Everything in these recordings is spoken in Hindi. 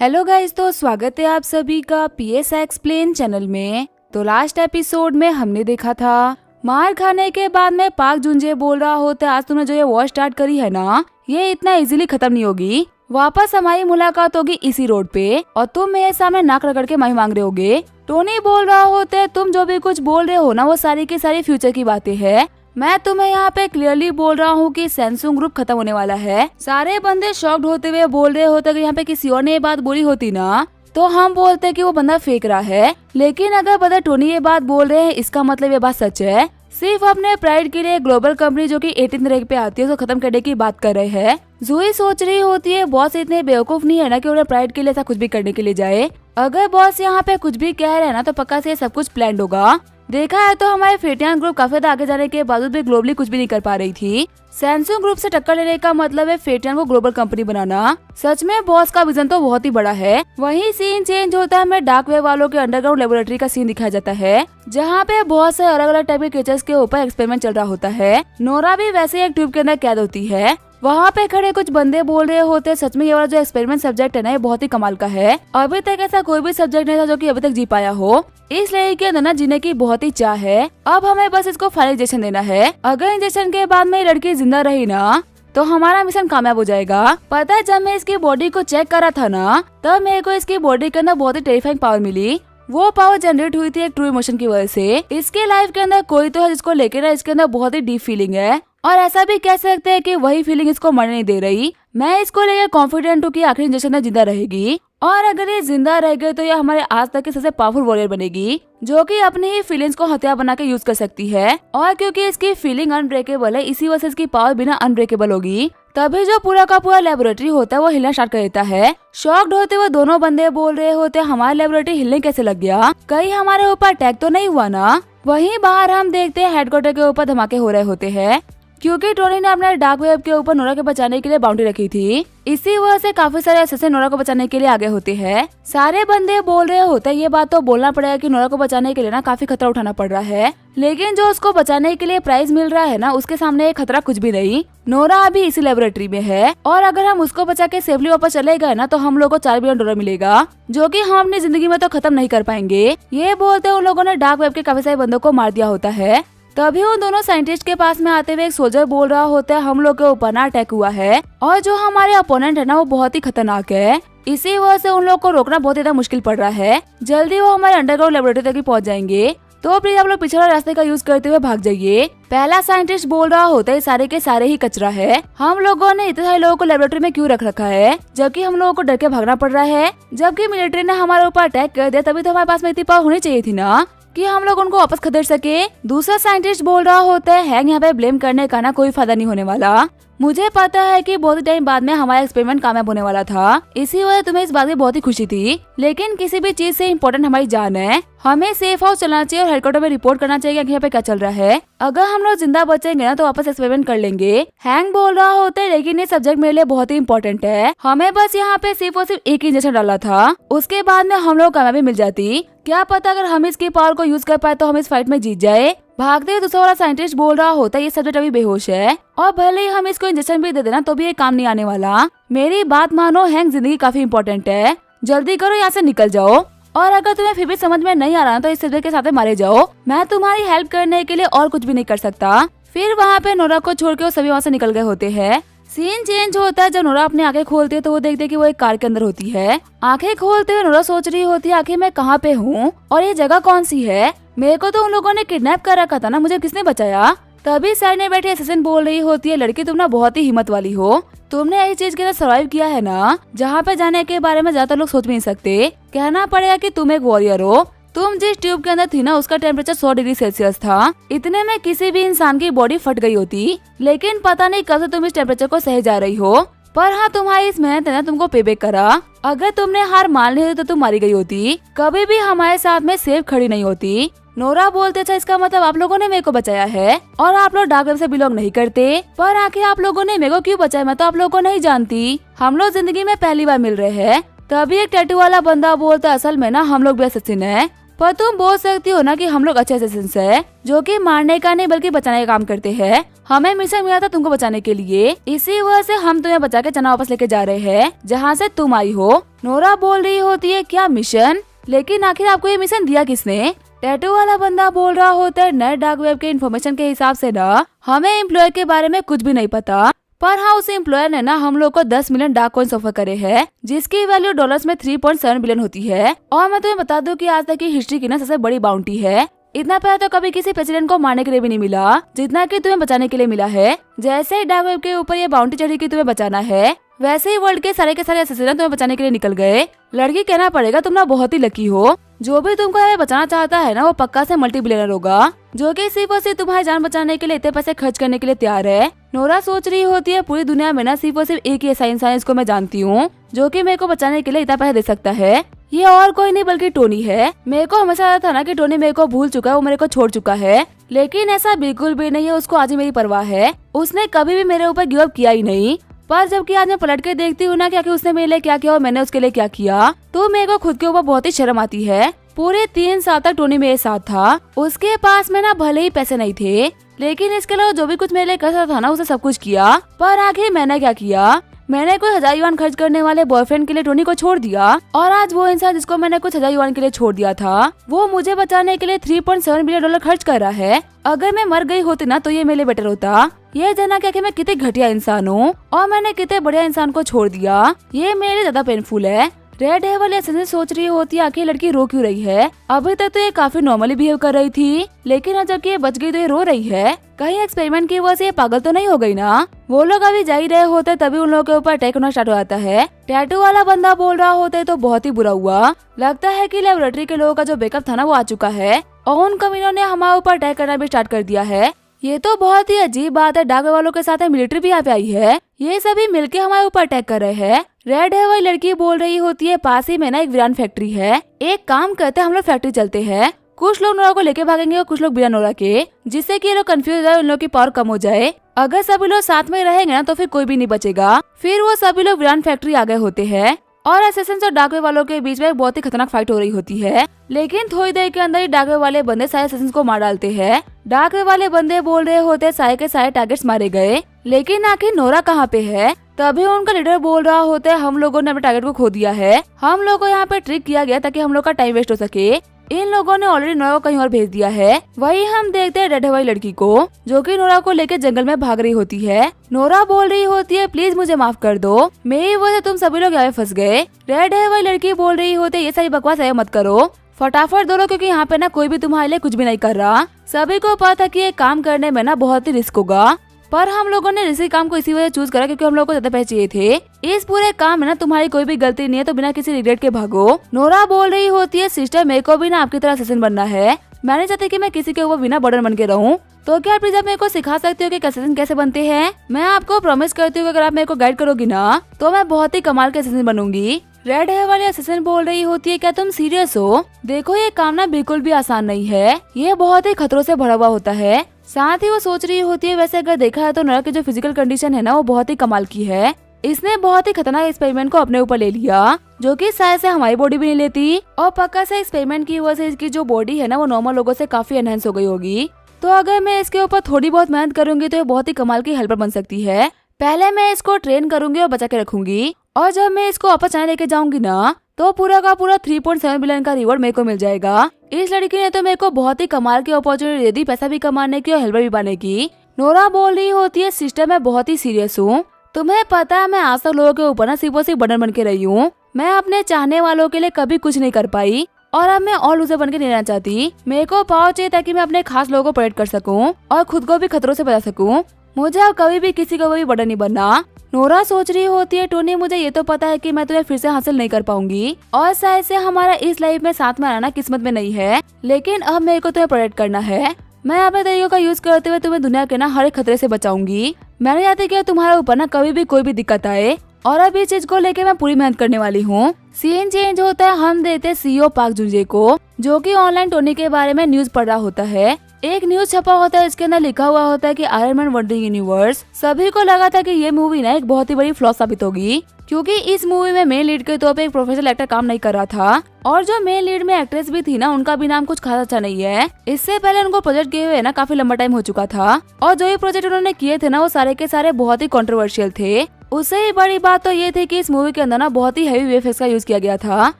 हेलो गाइस, तो स्वागत है आप सभी का पीएस एक्सप्लेन चैनल में। तो लास्ट एपिसोड में हमने देखा था मार खाने के बाद में पाक जुंजे बोल रहा होता आज तुमने जो ये वॉर स्टार्ट करी है ना, ये इतना इजीली खत्म नहीं होगी। वापस हमारी मुलाकात होगी इसी रोड पे और तुम मेरे सामने नाक रगड़ के माफी मांग रहे होगे। टोनी बोल रहा होता है तुम जो भी कुछ बोल रहे हो ना वो सारी की सारी फ्यूचर की बातें हैं। मैं तुम्हें यहाँ पे क्लियरली बोल रहा हूँ कि सैमसंग ग्रुप खत्म होने वाला है। सारे बंदे शॉक्ड होते हुए बोल रहे होते कि यहाँ पे किसी और ने ये बात बोली होती ना तो हम बोलते कि वो बंदा फेंक रहा है, लेकिन अगर पता टोनी ये बात बोल रहे हैं इसका मतलब ये बात सच है। सिर्फ अपने प्राइड के लिए ग्लोबल कंपनी जो कि 18th रैंक पे आती है उसको खत्म करने की बात कर रहे हैं। जूही सोच रही होती है बॉस इतने बेवकूफ नहीं है ना कि उन्हें प्राइड के लिए ऐसा कुछ भी करने के लिए जाए। अगर बॉस यहाँ पे कुछ भी कह रहे हैं ना तो पक्का से सब कुछ प्लान्ड होगा। देखा है तो हमारे फेटियान ग्रुप काफी आगे जाने के बावजूद भी ग्लोबली कुछ भी नहीं कर पा रही थी। सैमसंग ग्रुप से टक्कर लेने का मतलब है फेटियान को ग्लोबल कंपनी बनाना। सच में बॉस का विजन तो बहुत ही बड़ा है। वहीं सीन चेंज होता है, हमें डार्क वेब वालों के अंडरग्राउंड लेबोरेटरी का सीन दिखाया जाता है जहाँ पे बहुत से अलग अलग टाइप के क्रीचर्स के ऊपर एक्सपेरिमेंट चल रहा होता है। नोरा भी वैसे एक ट्यूब के अंदर कैद होती है। वहाँ पे खड़े कुछ बंदे बोल रहे होते सच में ये वाला जो एक्सपेरिमेंट सब्जेक्ट है ना ये बहुत ही कमाल का है। अभी तक ऐसा कोई भी सब्जेक्ट नहीं था जो कि अभी तक जी पाया हो। इस लड़की के अंदर ना जीने की बहुत ही चाह है। अब हमें बस इसको फाइनल इंजेक्शन देना है। अगर इंजेक्शन के बाद में ये लड़की जिंदा रही ना तो हमारा मिशन कामयाब हो जाएगा। पता है जब मैं इसकी बॉडी को चेक करा था ना तब मेरे को इसकी बॉडी के अंदर बहुत ही टेरिफाइंग पावर मिली। वो पावर जनरेट हुई थी एक ट्रू इमोशन की वजह से। इसके लाइफ के अंदर कोई तो है जिसको लेकर ना इसके अंदर बहुत ही डीप फीलिंग है और ऐसा भी कह सकते हैं कि वही फीलिंग इसको मरने नहीं दे रही। मैं इसको लेकर कॉन्फिडेंट हूँ कि आखिरी इंजेक्शन में जिंदा रहेगी और अगर ये जिंदा रह गई तो ये हमारे आज तक की सबसे पावरफुल वॉरियर बनेगी जो कि अपनी ही फीलिंग्स को हथियार बना के यूज कर सकती है। और क्योंकि इसकी फीलिंग अनब्रेकेबल है इसी वजह से इसकी पावर बिना अनब्रेकेबल होगी। तभी जो पूरा का पूरा लेबोरेटरी होता है वो हिलना स्टार्ट कर देता है। शॉक्ड होते हुए दोनों बंदे बोल रहे होते हमारा लेबोरेटरी हिलने कैसे लग गया, कहीं हमारे ऊपर अटैक तो नहीं हुआ ना। वहीं बाहर हम देखते हैं हेडक्वार्टर के ऊपर धमाके हो रहे होते हैं क्योंकि टोनी ने अपने डार्क वेब के ऊपर नोरा के बचाने के लिए बाउंड्री रखी थी। इसी वजह से काफी सारे असिस्टेंट नोरा को बचाने के लिए आगे होते हैं। सारे बंदे बोल रहे होते हैं ये बात तो बोलना पड़ेगा कि नोरा को बचाने के लिए ना काफी खतरा उठाना पड़ रहा है, लेकिन जो उसको बचाने के लिए प्राइज मिल रहा है ना उसके सामने ये खतरा कुछ भी नहीं। नोरा अभी इसी लेबोरेटरी में है और अगर हम उसको बचा के सेफली वापस चले गए ना तो हम लोग को $4 बिलियन मिलेगा जो कि हम अपनी जिंदगी में तो खत्म नहीं कर पाएंगे। ये बोलते उन लोगों ने डार्क वेब के काफी सारे बंदों को मार दिया होता है। तभी उन दोनों साइंटिस्ट के पास में आते हुए एक सोल्जर बोल रहा होता है हम लोग के ऊपर ना अटैक हुआ है और जो हमारे अपोनेंट है ना वो बहुत ही खतरनाक है। इसी वजह से उन लोग को रोकना बहुत ज्यादा मुश्किल पड़ रहा है। जल्दी वो हमारे अंडरग्राउंड लेबोरेटरी तक ही पहुंच जाएंगे तो प्लीज आप लोग पिछले रास्ते का यूज करते हुए भाग जाइए। पहला साइंटिस्ट बोल रहा होता है सारे के सारे ही कचरा है। हम लोगों ने इतने सारे लोगों को लेबोरेटरी में क्यों रख रखा है जबकि हम लोगों को डर के भागना पड़ रहा है। जबकि मिलिट्री ने हमारे ऊपर अटैक कर दिया तभी तो हमारे पास में इतनी पावर होनी चाहिए थी ना कि हम लोग उनको वापस खदेड़ सके। दूसरा साइंटिस्ट बोल रहा होता है हैंग यहाँ पे ब्लेम करने का ना कोई फायदा नहीं होने वाला। मुझे पता है कि बहुत ही टाइम बाद में हमारा एक्सपेरिमेंट कामयाब होने वाला था, इसी वजह तुम्हें इस बात की बहुत ही खुशी थी, लेकिन किसी भी चीज से इम्पोर्टेंट हमारी जान है। हमें सेफ हाउस चलना चाहिए और हेडक्वार्टर में रिपोर्ट करना चाहिए कि यहाँ पे क्या चल रहा है। अगर हम लोग जिंदा बचेंगे ना तो वापस एक्सपेरिमेंट कर लेंगे। हैंग बोल रहा होता है लेकिन ये सब्जेक्ट मेरे लिए बहुत ही इम्पोर्टेंट है। हमें बस यहाँ पे सिर्फ और सिर्फ एक इंजेक्शन डाला था, उसके बाद में हम लोग कामयाबी मिल जाती। क्या पता अगर हम इसकी पावर को यूज कर पाए तो हम इस फाइट में जीत जाए। भागते हुए दूसरा वाला साइंटिस्ट बोल रहा होता है ये सब्जेक्ट अभी बेहोश है और भले ही हम इसको इंजेक्शन भी दे देना तो भी ये काम नहीं आने वाला। मेरी बात मानो, हैंग जिंदगी काफी इम्पोर्टेंट है, जल्दी करो यहाँ से निकल जाओ। और अगर तुम्हें फिर भी समझ में नहीं आ रहा तो इस सब्जेक्ट के साथ मारे जाओ। मैं तुम्हारी हेल्प करने के लिए और कुछ भी नहीं कर सकता। फिर वहाँ पे नोरा को छोड़ के वो सभी वहाँ से निकल गए होते हैं। सीन चेंज होता है जब नोरा अपनी आंखें खोलती है तो वो देखते कि वो एक कार के अंदर होती है। आंखें खोलते हुए नोरा सोच रही होती है आखिर मैं कहाँ पे हूँ और ये जगह कौन सी है। मेरे को तो उन लोगों ने किडनैप कर रखा था ना, मुझे किसने बचाया। तभी साइड में बैठे असिस्टेंट बोल रही होती है लड़की तुम ना बहुत ही हिम्मत वाली हो, तुमने ऐसी चीज के साथ सर्वाइव किया है ना जहाँ पे जाने के बारे में ज्यादा लोग सोच भी नहीं सकते। कहना पड़ेगा कि तुम एक वॉरियर हो। तुम जिस ट्यूब के अंदर थी ना उसका टेम्परेचर 100 डिग्री सेल्सियस था। इतने में किसी भी इंसान की बॉडी फट गई होती, लेकिन पता नहीं कब से तुम इस टेम्परेचर को सह जा रही हो। पर हाँ तुम्हारी इस मेहनत ने तुमको पेबैक करा। अगर तुमने हार मान ली तो तुम मारी गई होती, कभी भी हमारे साथ में सेफ खड़ी नहीं होती। नोरा बोलते था इसका मतलब आप लोगों ने मेरे को बचाया है और आप लोग डार्क वेब से बिलोंग नहीं करते। पर आखिर आप लोगों ने मेरे को क्यों बचाया, मैं तो आप लोगों को नहीं जानती। हम लोग जिंदगी में पहली बार मिल रहे हैं। तभी एक टैटू वाला बंदा बोलता असल में ना हम लोग भी अससिन है। पर तुम बोल सकती हो ना कि हम लोग अच्छे असिस्टेंट्स हैं, जो कि मारने का नहीं बल्कि बचाने का काम करते हैं। हमें मिशन मिला था तुमको बचाने के लिए, इसी वजह से हम तुम्हें बचा के चना वापस लेके जा रहे हैं जहाँ से तुम आई हो। नोरा बोल रही होती है क्या मिशन, लेकिन आखिर आपको ये मिशन दिया किसने? टैटू वाला बंदा बोल रहा होता है नए डार्क वेब के इन्फॉर्मेशन के हिसाब से ना हमें एम्प्लॉय के बारे में कुछ भी नहीं पता, पर हाँ उस एम्प्लॉयर ने ना हम लोग को 10 मिलियन डार्क कॉइन्स ऑफर करे हैं, जिसकी वैल्यू डॉलर्स में 3.7 बिलियन होती है। और मैं तुम्हें बता दूं कि आज तक की हिस्ट्री की ना सबसे बड़ी बाउंटी है। इतना पैसा तो कभी किसी प्रेसिडेंट को मारने के लिए भी नहीं मिला जितना कि तुम्हें बचाने के लिए मिला है। जैसे ही डार्क वेब के ऊपर ये बाउंटी चढ़ी कि तुम्हें बचाना है, वैसे ही वर्ल्ड के सारे असिस्टेंट तुम्हें बचाने के लिए निकल गए। लड़की कहना पड़ेगा तुम ना बहुत ही लकी हो। जो भी तुमको हमें बचाना चाहता है ना वो पक्का से मल्टी बिलियनर होगा, जो कि सिर्फ और सिर्फ तुम्हारी जान बचाने के लिए इतने पैसे खर्च करने के लिए तैयार है। नोरा सोच रही होती है पूरी दुनिया में ना सिर्फ और सिर्फ एक ही ऐसा इंसान इसको मैं जानती हूँ जो कि मेरे को बचाने के लिए इतना पैसा दे सकता है। ये और कोई नहीं बल्कि टोनी है। मेरे को हमेशा था ना कि टोनी मेरे को भूल चुका है, वो मेरे को छोड़ चुका है, लेकिन ऐसा बिल्कुल भी नहीं है। उसको आज ही मेरी परवाह है। उसने कभी भी मेरे ऊपर गिव अप किया ही नहीं। पर जबकि आज मैं पलट के देखती हूँ ना कि उसने मेरे लिए क्या किया और मैंने उसके लिए क्या किया, तो मेरे को खुद के ऊपर बहुत ही शर्म आती है। पूरे 3 साल तक टोनी मेरे साथ था। उसके पास में ना भले ही पैसे नहीं थे, लेकिन इसके अलावा जो भी कुछ मेरे लिए कर सकता था ना उसे सब कुछ किया। पर आखिर मैंने क्या किया? मैंने कोई 1000 युआन खर्च करने वाले बॉयफ्रेंड के लिए टोनी को छोड़ दिया, और आज वो इंसान जिसको मैंने कुछ 1000 युआन के लिए छोड़ दिया था वो मुझे बचाने के लिए 3.7 बिलियन डॉलर खर्च कर रहा है। अगर मैं मर गई होती ना तो ये मेरे लिए बेटर होता। ये जाना क्या कि मैं कितने घटिया इंसान हूँ और मैंने कितने बढ़िया इंसान को छोड़ दिया, ये मेरे लिए ज्यादा पेनफुल है। रेड हेवल ऐसे सोच रही होती है आखिर लड़की रो क्यों रही है। अभी तक तो ये काफी नॉर्मली बिहेव कर रही थी, लेकिन अब जबकि ये बच गई तो ये रो रही है। कहीं एक्सपेरिमेंट की वजह से ये पागल तो नहीं हो गई ना। वो लोग अभी जा ही रहे होते तभी उन लोगों के ऊपर अटैक होना स्टार्ट हो जाता है। टैटू वाला बंदा बोल रहा होता है तो बहुत ही बुरा हुआ। लगता है कि लेबोरेटरी के लोगों का जो बैकअप था ना वो आ चुका है और उन कमीनों ने हमारे ऊपर अटैक करना भी स्टार्ट कर दिया है। ये तो बहुत ही अजीब बात है। डाक वालों के साथ मिलिट्री भी यहाँ पे आई है। ये सभी मिलके हमारे ऊपर अटैक कर रहे हैं। रेड है वही लड़की बोल रही होती है पास ही में ना एक वीरान फैक्ट्री है। एक काम करते हैं हम लोग फैक्ट्री चलते हैं। कुछ लोग नोरा को लेके भागेंगे और कुछ लोग बिना नोरा के, जिससे कि ये लोग कंफ्यूज हो जाए, उन लोग की पावर कम हो जाए। अगर सभी लोग साथ में रहेंगे ना तो फिर कोई भी नहीं बचेगा। फिर वो सभी लोग वीरान फैक्ट्री आ गए होते हैं और असिस्टेंट्स और डाकवे वालों के बीच में एक बहुत ही खतरनाक फाइट हो रही होती है। लेकिन थोड़ी देर के अंदर ही डाकवे वाले बंदे सारे असिस्टेंट्स को मार डालते हैं। डाकवे वाले बंदे बोल रहे होते सारे के सारे टारगेट्स मारे गए, लेकिन आखिर नोरा कहाँ पे है? तभी उनका लीडर बोल रहा होता है हम लोगों ने अपने टारगेट को खो दिया है। हम लोगों को यहाँ पे ट्रिक किया गया ताकि हम लोग का टाइम वेस्ट हो सके। इन लोगों ने ऑलरेडी नोरा को कहीं और भेज दिया है। वही हम देखते हैं रेड हवाई लड़की को जो कि नोरा को लेकर जंगल में भाग रही होती है। नोरा बोल रही होती है प्लीज मुझे माफ कर दो, मेरी वजह से तुम सभी लोग यहाँ फंस गए। रेड हवाई लड़की बोल रही होती है ये सारी बकवास है मत करो, फटाफट दौड़ो क्योंकि यहाँ पे ना कोई भी तुम्हारे लिए कुछ भी नहीं कर रहा। सभी को पता कि ये काम करने में ना बहुत ही रिस्क होगा, पर हम लोगों ने रिस्की काम को इसी वजह चूज करा क्योंकि हम लोगों को ज्यादा पैसे चाहिए थे। इस पूरे काम में ना तुम्हारी कोई भी गलती नहीं है, तो बिना किसी रिग्रेट के भागो। नोरा बोल रही होती है सिस्टर मेरे को भी ना आपकी तरह असिस्टेंट बनना है। मैं नहीं चाहती कि मैं किसी के ऊपर बिना बर्डन बन के रहूं। तो क्या प्लीज आप मेरे को सिखा सकते हो कि असिस्टेंट कैसे बनते हैं? मैं आपको प्रॉमिस करती हूँ अगर आप मेरे को गाइड करोगी ना तो मैं बहुत ही कमाल के असिस्टेंट बनूंगी। रेड हेयर वाली असिस्टेंट बोल रही होती है क्या तुम सीरियस हो? देखो ये काम ना बिल्कुल भी आसान नहीं है, ये बहुत ही खतरों से भरा हुआ होता है। साथ ही वो सोच रही होती है वैसे अगर देखा है तो नोरा की जो फिजिकल कंडीशन है ना वो बहुत ही कमाल की है। इसने बहुत ही खतरनाक एक्सपेरिमेंट को अपने ऊपर ले लिया जो कि शायद से हमारी बॉडी भी नहीं लेती, और पक्का से एक्सपेरिमेंट की वजह से इसकी जो बॉडी है ना वो नॉर्मल लोगों से काफी एनहेंस हो गई होगी। तो अगर मैं इसके ऊपर थोड़ी बहुत मेहनत करूंगी तो ये बहुत ही कमाल की हेल्पर बन सकती है। पहले मैं इसको ट्रेन करूंगी और बचा के रखूंगी, और जब मैं इसको वापस चाइना लेके जाऊंगी ना तो पूरा का पूरा 3.7 बिलियन का रिवॉर्ड मेरे को मिल जाएगा। इस लड़की ने तो मेरे को बहुत ही कमाल की अपॉर्चुनिटी दे दी, पैसा भी कमाने की और हेल्पर भी बनने की। नोरा बोल रही होती है सिस्टर मैं बहुत ही सीरियस हूँ। तुम्हें पता है मैं आज तक लोगों के ऊपर ना सिर्फ और सिर्फ बर्डन बन के रही हूँ। मैं अपने चाहने वालों के लिए कभी कुछ नहीं कर पाई, और अब मैं और लूजर बन के नहीं रहना चाहती। मेरे को पावर चाहिए ताकि मैं अपने खास लोगों को प्रोटेक्ट कर सकूं और खुद को भी खतरों से बचा सकूं। मुझे अब कभी भी किसी को भी बर्डन नहीं बनना। नोरा सोच रही होती है टोनी मुझे ये तो पता है कि मैं तुम्हें फिर से हासिल नहीं कर पाऊंगी, और शायद से हमारा इस लाइफ में साथ में रहना किस्मत में नहीं है, लेकिन अब मेरे को तुम्हें प्रोटेक्ट करना है। मैं अपने तरीकों का यूज करते हुए तुम्हें दुनिया के ना हर एक खतरे से बचाऊंगी। मैं नहीं चाहती कि तुम्हारे ऊपर ना कभी भी कोई भी दिक्कत आए, और अब इस चीज को लेके मैं पूरी मेहनत करने वाली हूँ। सीन चेंज होता है, हम देते सीईओ पार्क जुंजे को जो कि ऑनलाइन टोनी के बारे में न्यूज पढ़ रहा होता है। एक न्यूज छपा होता है, इसके अंदर लिखा हुआ होता है कि आयरन मैन वंडरिंग यूनिवर्स। सभी को लगा था कि ये मूवी ना एक बहुत ही बड़ी फ्लॉप साबित होगी क्योंकि इस मूवी में मेन लीड के तौर पे एक प्रोफेशनल एक्टर काम नहीं कर रहा था और जो मेन लीड में एक्ट्रेस भी थी ना, उनका भी नाम कुछ खास अच्छा नहीं है। इससे पहले उनको प्रोजेक्ट किए हुए ना काफी लंबा टाइम हो चुका था और जो ये प्रोजेक्ट उन्होंने किए थे ना, वो सारे के सारे बहुत ही कंट्रोवर्शियल थे। उससे ही बड़ी बात तो ये थी कि इस मूवी के अंदर ना बहुत ही हैवी वीएफएक्स का यूज किया गया था।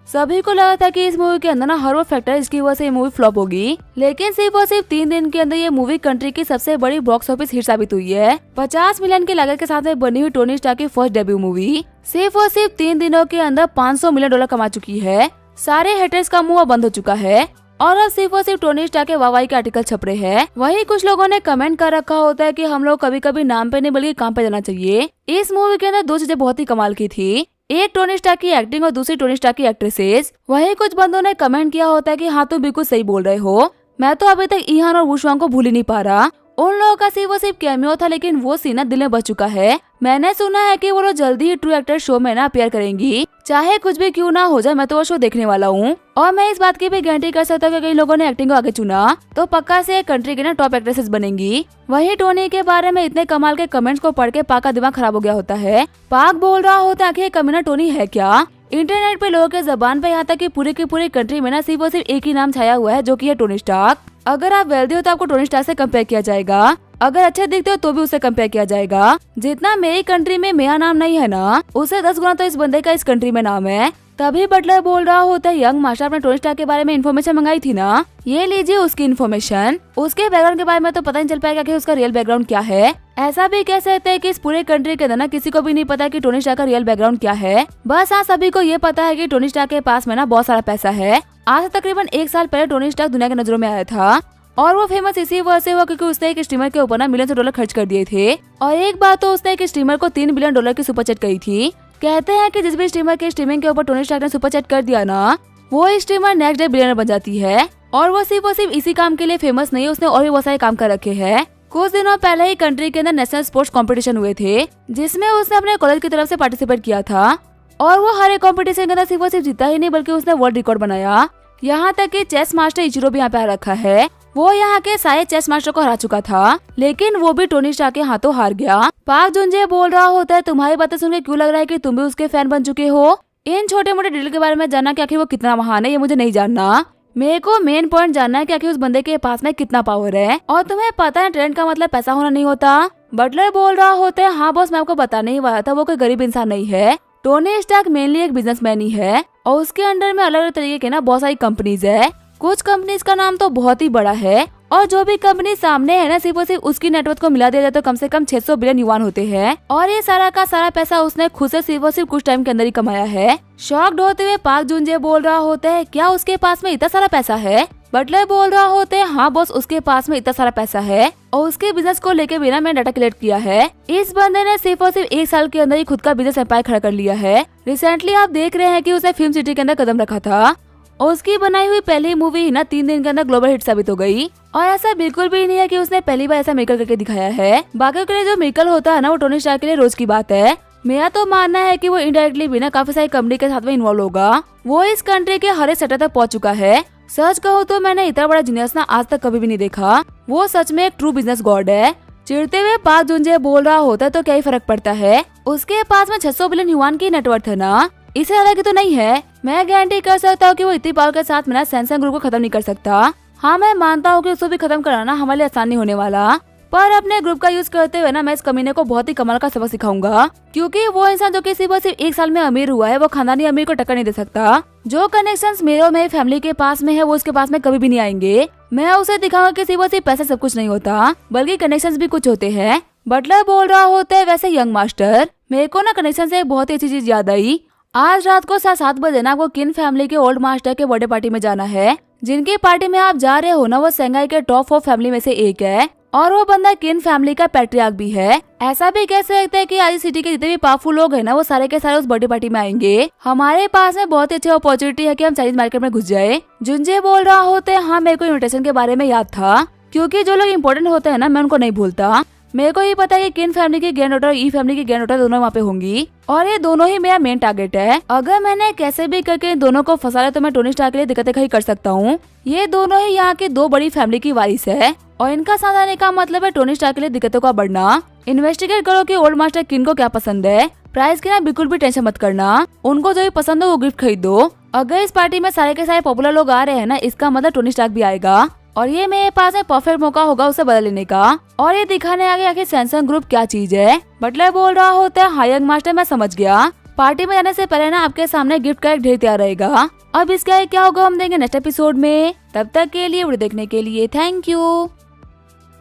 सभी को लगा था कि इस मूवी के अंदर ना हर वो फैक्टर इसकी वजह से ये मूवी फ्लॉप होगी, लेकिन सिर्फ और सिर्फ 3 दिन के अंदर ये मूवी कंट्री की सबसे बड़ी बॉक्स ऑफिस हिट साबित हुई है। 50 मिलियन की लागत के साथ में बनी हुई टोनी स्टार्क की फर्स्ट डेब्यू मूवी सिर्फ और सिर्फ 3 दिनों के अंदर $500 मिलियन कमा चुकी है। सारे हेटर्स का मुंह बंद हो चुका है और अब सिर्फ और सिर्फ टोनी स्टार्क के वाहवाही के आर्टिकल छप रहे हैं। वही कुछ लोगों ने कमेंट कर रखा होता है कि हम लोग कभी कभी नाम पे नहीं बल्कि काम पे जाना चाहिए। इस मूवी के अंदर 2 चीजें बहुत ही कमाल की थी, एक टोनी स्टार्क की एक्टिंग और दूसरी टोनी स्टार्क की एक्ट्रेसेस। वही कुछ बंदों ने कमेंट किया होता है कि हाँ तुम बिल्कुल सही बोल रहे हो, मैं तो अभी तक ईहान और वुशवांग को भूल ही नहीं पा रहा। उन लोगों का सिर्फ वो सिर्फ कैमियो था, लेकिन वो सीन दिल में बच चुका है। मैंने सुना है कि वो लोग जल्दी ही ट्रू एक्टर शो में ना अपीयर करेंगी, चाहे कुछ भी क्यों ना हो जाए। मैं तो वो शो देखने वाला हूँ और मैं इस बात की भी गारंटी कर सकता हूँ कि कई लोगों ने एक्टिंग को आगे चुना तो पक्का से कंट्री की ना टॉप एक्ट्रेसेस बनेंगी। वही टोनी के बारे में इतने कमाल के कमेंट्स को पढ़ के पाक का दिमाग खराब हो गया होता है। पाक बोल रहा होता है कि कमीना टोनी है क्या। इंटरनेट पे लोगों के जबान पे यहाँ तक कि पूरी की पूरी कंट्री में ना सिर्फ और सिर्फ एक ही नाम छाया हुआ है, जो कि है टोनी स्टार्क। अगर आप वेल्दी हो तो आपको टोनी स्टार्क से कंपेयर किया जाएगा, अगर अच्छे दिखते हो तो भी उससे कंपेयर किया जाएगा। जितना मेरी कंट्री में मेरा नाम नहीं है ना, उससे 10 गुना तो इस बंदे का इस कंट्री में नाम है। तभी बटलर बोल रहा होता है यंग मास्टर अपने टोनी स्टार्क के बारे में इन्फॉर्मेशन मंगाई थी ना, ये लीजिए उसकी इन्फॉर्मेशन। उसके बैकग्राउंड के बारे में तो पता नहीं चल पाएगा कि उसका रियल बैकग्राउंड क्या है। ऐसा भी कह सकते हैं कि इस पूरे कंट्री के अंदर ना किसी को भी नहीं पता कि टोनी स्टार्क का रियल बैकग्राउंड क्या है। बस हाँ सभी को ये पता है कि टोनी स्टार्क के पास में ना बहुत सारा पैसा है। आज से तकरीबन 1 साल पहले टोनी स्टार्क दुनिया की नजरों में आया था और वो फेमस इसी वजह से हुआ क्योंकि उसने एक स्ट्रीमर के ऊपर ना मिलियन $1 खर्च कर दिए थे। और एक बात तो उसने एक स्ट्रीमर को $3 बिलियन की सुपर चैट करी थी। कहते हैं कि जिस भी स्ट्रीमर के स्ट्रीमिंग के ऊपर टोनी स्टार्क ने सुपर चैट कर दिया ना, वो स्ट्रीमर नेक्स्ट डे बिलियनर बन जाती है। और वो सिर्फ इसी काम के लिए फेमस नहीं है, उसने और भी बहुत सारे काम कर रखे हैं। कुछ दिनों पहले ही कंट्री के अंदर नेशनल स्पोर्ट्स कंपटीशन हुए थे, जिसमें उसने अपने कॉलेज की तरफ से पार्टिसिपेट किया था और वो हर एक कंपटीशन के अंदर सिर्फ जीता ही नहीं बल्कि उसने वर्ल्ड रिकॉर्ड बनाया। यहाँ तक कि चेस मास्टर इचिरो भी यहाँ पे आ रखा है। वो यहाँ के सारे चेस मास्टर को हरा चुका था, लेकिन वो भी टोनी स्टार्क के हाथों हार गया। पाक जुनजे बोल रहा होता है तुम्हारी बातें सुनकर क्यों लग रहा है कि तुम भी उसके फैन बन चुके हो। इन छोटे मोटे डिटेल के बारे में जानना कि आखिर वो कितना महान है ये मुझे नहीं जानना, मेरे को मेन पॉइंट जानना है कि आखिर उस बंदे के पास में कितना पावर है। और तुम्हें पता है ट्रेंड का मतलब पैसा होना नहीं होता। बटलर बोल रहा होता है हाँ बॉस मैं आपको बताने ही वाला था, वो कोई गरीब इंसान नहीं है। टोनी स्टार्क मेनली एक बिजनेसमैन ही है और उसके अंडर में अलग अलग तरीके के ना बहुत सारी कंपनीज है। कुछ कंपनीज का नाम तो बहुत ही बड़ा है और जो भी कंपनी सामने है ना सिर्फ और सिर्फ उसकी नेटवर्क को मिला दिया जाए तो कम से कम 600 बिलियन युआन होते हैं। और ये सारा का सारा पैसा उसने खुद से सिर्फ और सिर्फ कुछ टाइम के अंदर ही कमाया है। शॉक्ड होते हुए पाक जुनजे बोल रहा होता है क्या उसके पास में इतना सारा पैसा है। बटलर बोल रहा होता है हाँ बॉस उसके पास में इतना सारा पैसा है और उसके बिजनेस को लेके बिना मैंने डाटा कलेक्ट किया है। इस बंदे ने सिर्फ और सिर्फ 1 साल के अंदर ही खुद का बिजनेस एम्पायर खड़ा कर लिया है। रिसेंटली आप देख रहे हैं कि उसने फिल्म सिटी के अंदर कदम रखा था और उसकी बनाई हुई पहली मूवी ना 3 दिन के अंदर ग्लोबल हिट साबित हो गई। और ऐसा बिल्कुल भी नहीं है कि उसने पहली बार ऐसा मिरेकल करके दिखाया है। बाकियों के लिए जो मिरेकल होता है ना वो टोनी स्टार्क के लिए रोज की बात है। मेरा तो मानना है कि वो इनडायरेक्टली भी ना काफी सारी कंपनी के साथ में इन्वॉल्व होगा। वो इस कंट्री के हर एक सेक्टर तक पहुंच चुका है। सच कहूँ तो मैंने इतना बड़ा जीनियस ना आज तक कभी भी नहीं देखा। वो सच में एक ट्रू बिजनेस गॉड है। चिढ़ते हुए पाक जुनजे बोल रहा होता तो क्या ही फर्क पड़ता है, उसके पास में 600 बिलियन युआन की नेटवर्थ है ना, इससे ज्यादा की तो नहीं है। मैं गारंटी कर सकता हूँ कि वो इतनी पावर के साथ में ना सैमसंग ग्रुप को खत्म नहीं कर सकता। हाँ मैं मानता हूँ कि उसको भी खत्म कराना हमारे लिए आसान नहीं होने वाला, पर अपने ग्रुप का यूज करते हुए ना मैं इस कमीने को बहुत ही कमाल का सबक सिखाऊंगा। क्योंकि वो इंसान जो कि सिर्फ 1 साल में अमीर हुआ है वो खानदानी अमीर को टक्कर नहीं दे सकता। जो कनेक्शंस मेरे और मेरी फैमिली के पास में है वो उसके पास में कभी भी नहीं आएंगे। मैं उसे दिखाऊंगा कि सिर्फ पैसा सब कुछ नहीं होता बल्कि कनेक्शंस भी कुछ होते हैं। बटलर बोल रहा होता है वैसे यंग मास्टर मेरे को ना कनेक्शन से एक बहुत ही अच्छी चीज याद आई। आज रात को 7 बजे ना आपको किन फैमिली के ओल्ड मास्टर के बर्थडे पार्टी में जाना है। जिनकी पार्टी में आप जा रहे हो ना वो संघाई के टॉप 4 फैमिली में से एक है और वो बंदा किन फैमिली का पैट्रियार्क भी है। ऐसा भी कह सकते हैं कि आज सिटी के जितने भी पावरफुल लोग हैं ना वो सारे के सारे उस बर्थडे पार्टी में आएंगे। हमारे पास में बहुत ही अच्छी अपॉर्चुनिटी है कि हम चाइनीज मार्केट में घुस जाए। जुनजे बोल रहा होते हैं हाँ मेरे को इन्विटेशन के बारे में याद था, क्योंकि जो लोग इम्पोर्टेंट होते हैं ना मैं उनको नहीं भूलता। मेरे को ये पता है कि किन फैमिली की ग्रैंड डॉटर और ई फैमिली की ग्रैंड डॉटर दोनों वहाँ पे होंगी और ये दोनों ही मेरा मेन टारगेट है। अगर मैंने कैसे भी करके इन दोनों को फंसा लिया तो मैं टोनी स्टार्क के लिए दिक्कतें खड़ी कर सकता हूँ। ये दोनों ही यहाँ की 2 बड़ी फैमिली की वारिस है और इनका साथ आने का मतलब है टोनी स्टार्क के लिए दिक्कतों का बढ़ना। इन्वेस्टिगेट करो कि ओल्ड मास्टर किन को क्या पसंद है। प्राइस की ना बिल्कुल भी टेंशन मत करना, उनको जो भी पसंद हो वो गिफ्ट खरीद दो। अगर इस पार्टी में सारे के सारे पॉपुलर लोग आ रहे हैं ना, इसका मतलब टोनी स्टार्क भी आएगा और ये मेरे पास एक परफेक्ट मौका होगा उसे बदल लेने का और ये दिखाने आगे आखिर सैमसंग ग्रुप क्या चीज है। बटलर बोल रहा होता है, हाँ यंग मास्टर मैं समझ गया, पार्टी में जाने से पहले ना आपके सामने गिफ्ट का एक ढेर तैयार रहेगा। अब इसका क्या होगा हम देंगे नेक्स्ट एपिसोड में। तब तक के लिए वीडियो देखने के लिए थैंक यू।